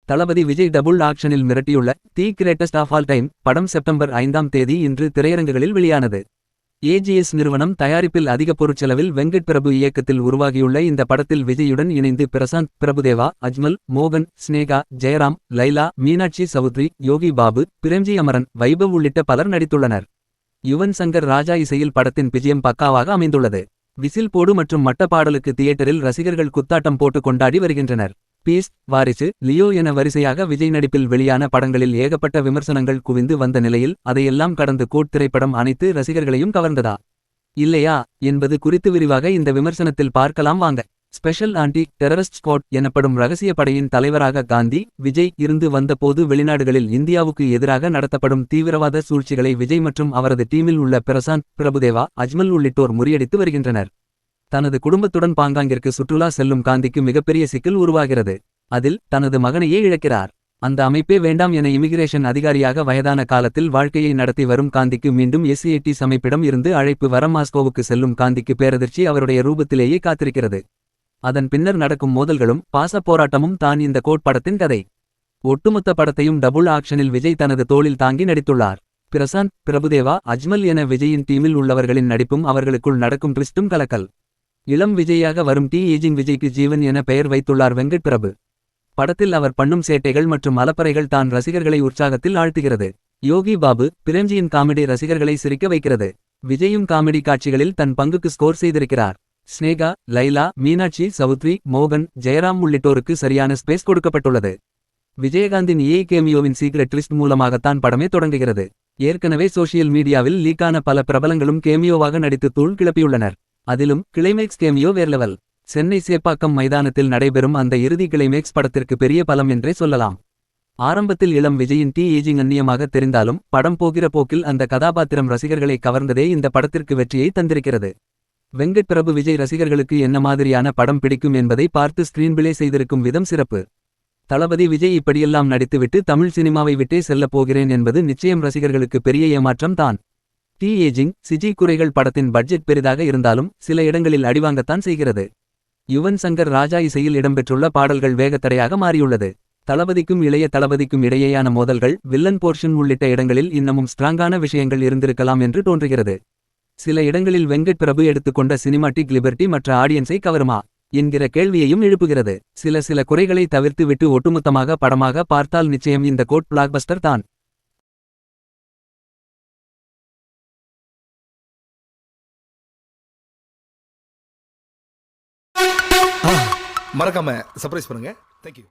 தளபதி Vijay double ஆக்ஷனில் மிரட்டியுள்ள the greatest of all time படம் செப்டம்பர் 5ஆம் தேதி இன்று திரையரங்குகளில் வெளியானது. ஏஜிஎஸ் நிறுவனம் தயாரிப்பில் அதிக பொருட்செலவில் வெங்கட் பிரபு இயக்கத்தில் உருவாகியுள்ள இந்த படத்தில் விஜயுடன் இணைந்து பிரசாந்த், பிரபுதேவா, அஜ்மல், மோகன், ஸ்னேகா, ஜெயராம், லைலா, மீனாட்சி சவுத்ரி, யோகி பாபு, பிரேம்ஜி அமரன், வைபவ் உள்ளிட்ட பலர் நடித்துள்ளனர். யுவன் சங்கர் ராஜா இசையில் படத்தின் விஜயம் பக்காவாக அமைந்துள்ளது. விசில் போடு மற்றும் மட்ட பாடலுக்கு தியேட்டரில் ரசிகர்கள் குத்தாட்டம் போட்டு கொண்டாடி வருகின்றனர். பீஸ்ட், வாரிசு, லியோ என வரிசையாக விஜய் நடிப்பில் வெளியான படங்களில் ஏகப்பட்ட விமர்சனங்கள் குவிந்து வந்த நிலையில் அதையெல்லாம் கடந்து கோட் திரைப்படம் அனைத்து ரசிகர்களையும் கவர்ந்ததா இல்லையா என்பது குறித்து விரிவாக இந்த விமர்சனத்தில் பார்க்கலாம் வாங்க. ஸ்பெஷல் ஆன்டி டெரரிஸ்ட் ஸ்குவாட் எனப்படும் ரகசிய படையின் தலைவராக காந்தி, விஜய் இருந்து வந்தபோது வெளிநாடுகளில் இந்தியாவுக்கு எதிராக நடத்தப்படும் தீவிரவாத சூழ்ச்சிகளை விஜய் மற்றும் அவரது டீமில் உள்ள பிரசாந்த், பிரபுதேவா, அஜ்மல் உள்ளிட்டோர் முறியடித்து வருகின்றனர். தனது குடும்பத்துடன் பாங்காங்கிற்கு சுற்றுலா செல்லும் காந்திக்கு மிகப்பெரிய சிக்கல் உருவாகிறது. அதில் தனது மகனையே இழக்கிறார். அந்த அமைப்பே வேண்டாம் என இமிகிரேஷன் அதிகாரியாக வயதான காலத்தில் வாழ்க்கையை நடத்தி வரும் காந்திக்கு மீண்டும் எஸ்ஏடிஸ் அமைப்பிடம் இருந்து அழைப்பு வர மாஸ்கோவுக்கு செல்லும் காந்திக்கு பேரதிர்ச்சி அவருடைய ரூபத்திலேயே காத்திருக்கிறது. அதன் பின்னர் நடக்கும் மோதல்களும் பாச போராட்டமும் தான் இந்த கோட் படத்தின் கதை. ஒட்டுமொத்த படத்தையும் டபுள் ஆக்ஷனில் விஜய் தனது தோளில் தாங்கி நடித்துள்ளார். பிரசாந்த், பிரபுதேவா, அஜ்மல் என விஜயின் டீமில் உள்ளவர்களின் நடிப்பும் அவர்களுக்குள் நடக்கும் ட்விஸ்டும் கலக்கல். இளம் விஜயாக வரும் டி ஏஜிங் விஜய்க்கு ஜீவன் என பெயர் வைத்துள்ளார் வெங்கட் பிரபு. படத்தில் அவர் பண்ணும் சேட்டைகள் மற்றும் அலப்பறைகள் தான் ரசிகர்களை உற்சாகத்தில் ஆழ்த்துகிறது. யோகி பாபு, பிரேம்ஜியின் காமெடி ரசிகர்களை சிரிக்க வைக்கிறது. விஜயும் காமெடி காட்சிகளில் தன் பங்குக்கு ஸ்கோர் செய்திருக்கிறார். ஸ்னேகா, லைலா, மீனாட்சி சவுத்ரி, மோகன், ஜெயராம் உள்ளிட்டோருக்கு சரியான ஸ்பேஸ் கொடுக்கப்பட்டுள்ளது. விஜயகாந்தின் கேமியோவின் சீக்ரெட் ட்விஸ்ட் மூலமாகத்தான் படமே தொடங்குகிறது. ஏற்கனவே சோஷியல் மீடியாவில் லீக்கான பல பிரபலங்களும் கேமியோவாக நடித்து தூள் கிளப்பியுள்ளனர். அதிலும் கிளைமேக்ஸ் கேமியோ வேற லெவல். சென்னை சேப்பாக்கம் மைதானத்தில் நடைபெறும் அந்த இறுதி கிளைமேக்ஸ் படத்திற்கு பெரிய பலம் என்றே சொல்லலாம். ஆரம்பத்தில் இளம் விஜயின் டி ஏஜிங் அந்நியமாக தெரிந்தாலும் படம் போகிற போக்கில் அந்த கதாபாத்திரம் ரசிகர்களை கவர்ந்ததே இந்த படத்திற்கு வெற்றியை தந்திருக்கிறது. வெங்கட் பிரபு விஜய் ரசிகர்களுக்கு என்ன மாதிரியான படம் பிடிக்கும் என்பதை பார்த்து ஸ்கிரீன் பிளே செய்திருக்கும் விதம் சிறப்பு. தளபதி விஜய் இப்படியெல்லாம் நடித்துவிட்டு தமிழ் சினிமாவை விட்டே செல்லப் போகிறேன் என்பது நிச்சயம் ரசிகர்களுக்கு பெரிய ஏமாற்றம் தான். டி ஏஜிங், சிஜி குறைகள் படத்தின் பட்ஜெட் பெரிதாக இருந்தாலும் சில இடங்களில் அடிவாங்கத்தான் செய்கிறது. யுவன் சங்கர் ராஜா இசையில் இடம்பெற்றுள்ள பாடல்கள் வேகத்தடையாக மாறியுள்ளது. தளபதிக்கும் இளைய தளபதிக்கும் இடையேயான மோதல்கள், வில்லன் போர்ஷன் உள்ளிட்ட இடங்களில் இன்னமும் ஸ்ட்ராங்கான விஷயங்கள் இருந்திருக்கலாம் என்று தோன்றுகிறது. சில இடங்களில் வெங்கட் பிரபு எடுத்துக்கொண்ட சினிமாட்டிக் லிபர்ட்டி மற்ற ஆடியன்ஸை கவருமா என்கிற கேள்வியையும் எழுப்புகிறது. சில குறைகளை தவிர்த்து விட்டு ஒட்டுமொத்தமாக படமாக பார்த்தால் நிச்சயம் இந்த கோட் பிளாக்பஸ்டர் தான். மறக்காம சர்ப்ரைஸ் பண்ணுங்க. தேங்க்யூ.